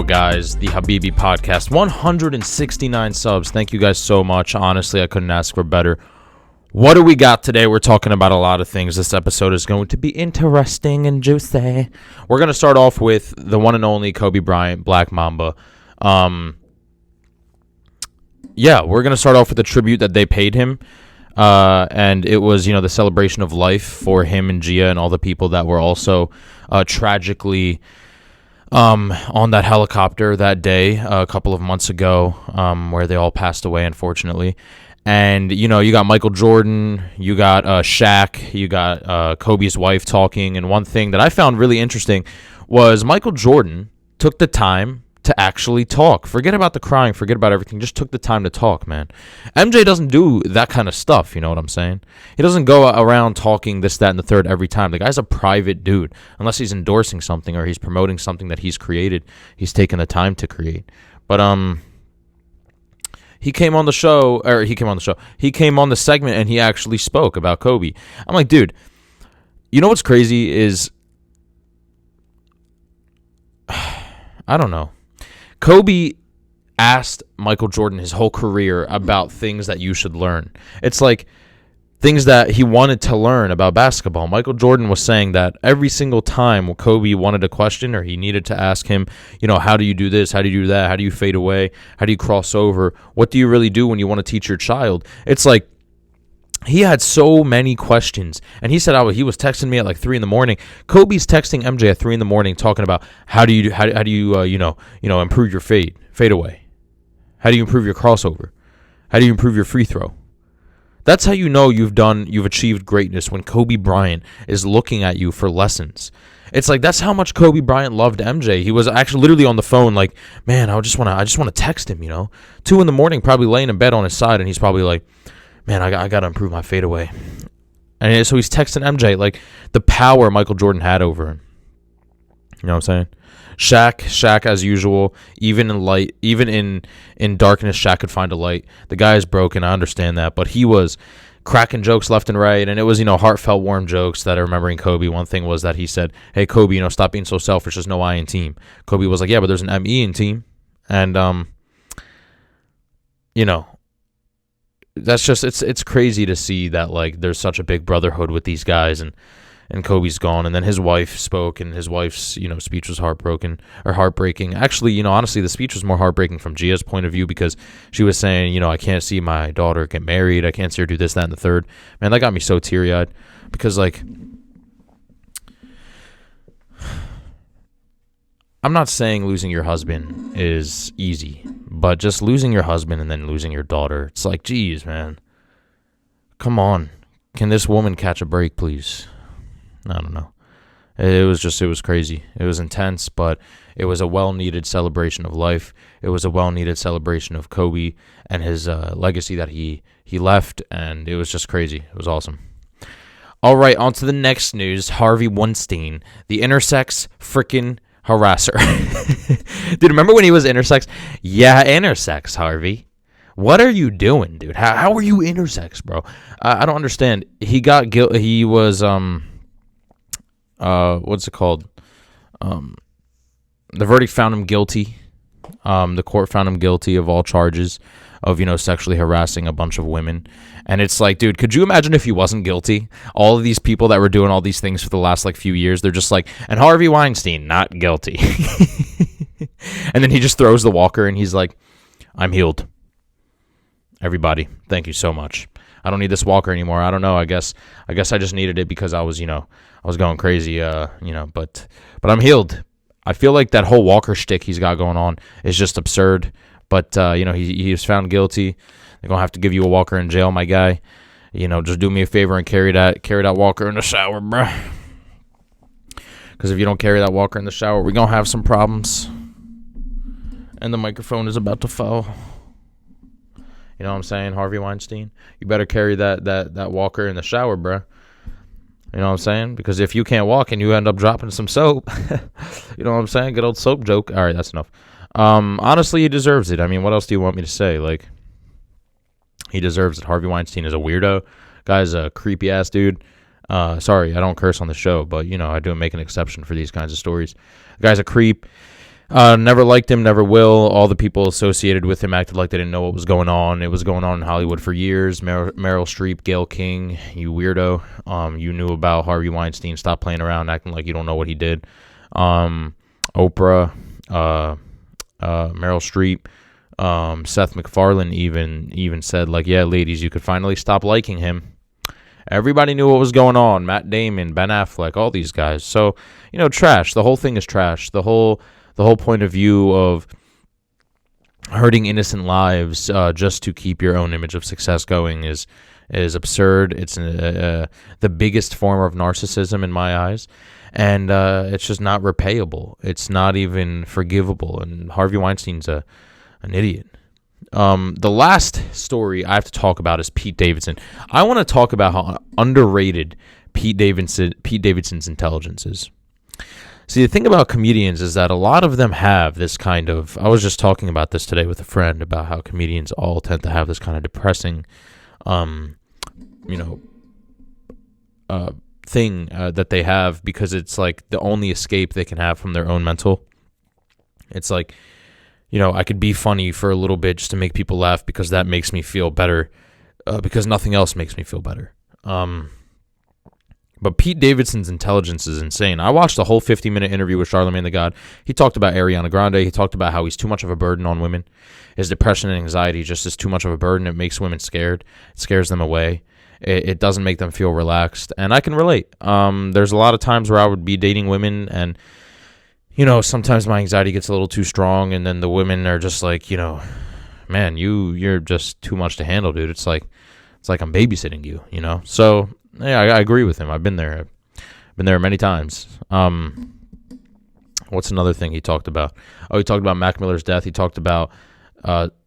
go, guys. The Habibi podcast, 169 subs. Thank you guys so much. Honestly, I couldn't ask for better. What do we got today? We're talking about a lot of things. This episode is going to be interesting and juicy. We're going to start off with the one and only Kobe Bryant, Black Mamba. We're going to start off with the tribute that they paid him. And it was, the celebration of life for him and Gia and all the people that were also tragically on that helicopter that day a couple of months ago, where they all passed away, unfortunately. And, you got Michael Jordan, you got Shaq, you got Kobe's wife talking. And one thing that I found really interesting was Michael Jordan took the time to actually talk. Forget about the crying, forget about everything. Just took the time to talk, man. MJ doesn't do that kind of stuff, you know what I'm saying? He doesn't go around talking this, that, and the third every time. The guy's a private dude. Unless he's endorsing something or he's promoting something that he's created, he's taken the time to create. But he came on the segment and he actually spoke about Kobe. I'm like, dude, you know what's crazy is, I don't know. Kobe asked Michael Jordan his whole career about things that you should learn. It's like things that he wanted to learn about basketball. Michael Jordan was saying that every single time Kobe wanted a question or he needed to ask him, how do you do this? How do you do that? How do you fade away? How do you cross over? What do you really do when you want to teach your child? It's like he had so many questions, and he said he was texting me at like 3 a.m. Kobe's texting MJ at 3 a.m. talking about how do you improve your fade away? How do you improve your crossover? How do you improve your free throw? That's how you've achieved greatness, when Kobe Bryant is looking at you for lessons. It's like that's how much Kobe Bryant loved MJ. He was actually literally on the phone like, man, I just want to text him, 2 a.m, probably laying in bed on his side, and he's probably like, man, I got to improve my fadeaway. And so he's texting MJ, like, the power Michael Jordan had over him. You know what I'm saying? Shaq, as usual, even in light, even in darkness, Shaq could find a light. The guy is broken, I understand that, but he was cracking jokes left and right, and it was, heartfelt, warm jokes that are remembering Kobe. One thing was that he said, hey, Kobe, stop being so selfish, there's no I in team. Kobe was like, yeah, but there's an M-E in team. And, that's just it's crazy to see that, like, there's such a big brotherhood with these guys, and Kobe's gone, and then his wife spoke, and his wife's speech was heartbreaking. Actually, honestly, the speech was more heartbreaking from Gia's point of view, because she was saying, I can't see my daughter get married, I can't see her do this, that, and the third. Man, that got me so teary-eyed, because, like, I'm not saying losing your husband is easy, but just losing your husband and then losing your daughter, it's like, geez, man. Come on. Can this woman catch a break, please? I don't know. It was crazy. It was intense, but it was a well-needed celebration of life. It was a well-needed celebration of Kobe and his legacy that he left, and it was just crazy. It was awesome. All right, on to the next news. Harvey Weinstein, the intersex freaking harasser. Dude, remember when he was intersex? Yeah, intersex, Harvey. What are you doing, dude? How are you intersex, bro? I don't understand. He got guilty. He was what's it called? The verdict found him guilty. The court found him guilty of all charges of, sexually harassing a bunch of women. And it's like, dude, could you imagine if he wasn't guilty? All of these people that were doing all these things for the last, few years, they're just like, and Harvey Weinstein, not guilty. And then he just throws the walker and he's like, I'm healed. Everybody, thank you so much. I don't need this walker anymore. I don't know. I guess I just needed it because I was going crazy, but I'm healed. I feel like that whole walker shtick he's got going on is just absurd. But, he was found guilty. They're going to have to give you a walker in jail, my guy. Just do me a favor and carry that walker in the shower, bruh. Because if you don't carry that walker in the shower, we're going to have some problems. And the microphone is about to fall. You know what I'm saying, Harvey Weinstein? You better carry that walker in the shower, bruh. You know what I'm saying? Because if you can't walk and you end up dropping some soap, you know what I'm saying? Good old soap joke. All right, that's enough. Honestly, he deserves it. I mean, what else do you want me to say? Like, he deserves it. Harvey Weinstein is a weirdo. Guy's a creepy ass dude. Sorry, I don't curse on the show, but I do make an exception for these kinds of stories. The guy's a creep. Never liked him, never will. All the people associated with him acted like they didn't know what was going on. It was going on in Hollywood for years. Meryl Streep, Gayle King, you weirdo. You knew about Harvey Weinstein. Stop playing around, acting like you don't know what he did. Oprah, Meryl Streep, Seth MacFarlane even said, like, yeah, ladies, you could finally stop liking him. Everybody knew what was going on. Matt Damon, Ben Affleck, all these guys. So, trash. The whole thing is trash. The whole point of view of hurting innocent lives just to keep your own image of success going is absurd. It's the biggest form of narcissism in my eyes, and it's just not repayable. It's not even forgivable. And Harvey Weinstein's an idiot. The last story I have to talk about is Pete Davidson. I want to talk about how underrated Pete Davidson's intelligence is. See, the thing about comedians is that a lot of them have this kind of... I was just talking about this today with a friend about how comedians all tend to have this kind of depressing, thing that they have, because it's like the only escape they can have from their own mental. It's like, I could be funny for a little bit just to make people laugh because that makes me feel better, because nothing else makes me feel better. But Pete Davidson's intelligence is insane. I watched the whole 50-minute interview with Charlamagne the God. He talked about Ariana Grande. He talked about how he's too much of a burden on women. His depression and anxiety just is too much of a burden. It makes women scared. It scares them away. It doesn't make them feel relaxed. And I can relate. There's a lot of times where I would be dating women, and, sometimes my anxiety gets a little too strong, and then the women are just like, man, you're just too much to handle, dude. It's like I'm babysitting you, So... yeah, I agree with him. I've been there. I've been there many times. What's another thing he talked about? Oh, he talked about Mac Miller's death. He talked about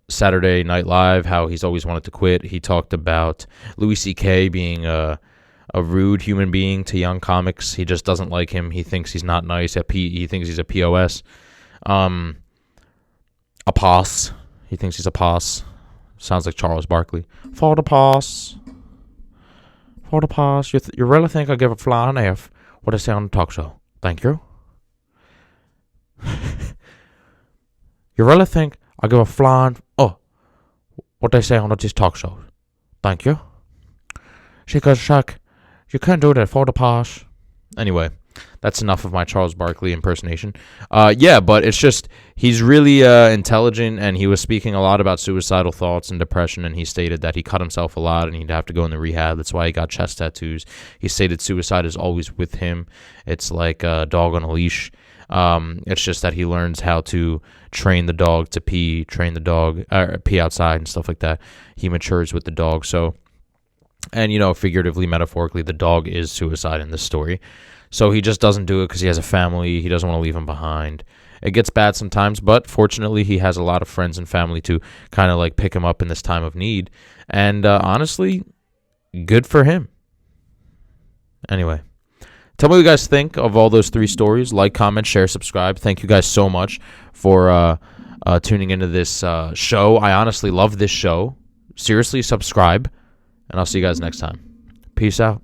Saturday Night Live, how he's always wanted to quit. He talked about Louis C.K. being a rude human being to young comics. He just doesn't like him. He thinks he's not nice. He thinks he's a POS. A POS. He thinks he's a POS. Sounds like Charles Barkley. For the POS. For the past, you really think I give a flying F what I say on the talk show? Thank you. You really think I give a flying what they say on this talk show? Thank you. She goes, Shaq, you can't do that for the past. Anyway, that's enough of my Charles Barkley impersonation. Yeah, but it's just, he's really intelligent, and he was speaking a lot about suicidal thoughts and depression, and he stated that he cut himself a lot and he'd have to go into rehab. That's why he got chest tattoos. He stated suicide is always with him. It's like a dog on a leash. It's just that he learns how to train the dog to pee, pee outside and stuff like that. He matures with the dog. So, and, figuratively, metaphorically, the dog is suicide in this story. So he just doesn't do it because he has a family. He doesn't want to leave him behind. It gets bad sometimes, but fortunately he has a lot of friends and family to kind of like pick him up in this time of need. And honestly, good for him. Anyway, tell me what you guys think of all those three stories. Like, comment, share, subscribe. Thank you guys so much for tuning into this show. I honestly love this show. Seriously, subscribe. And I'll see you guys next time. Peace out.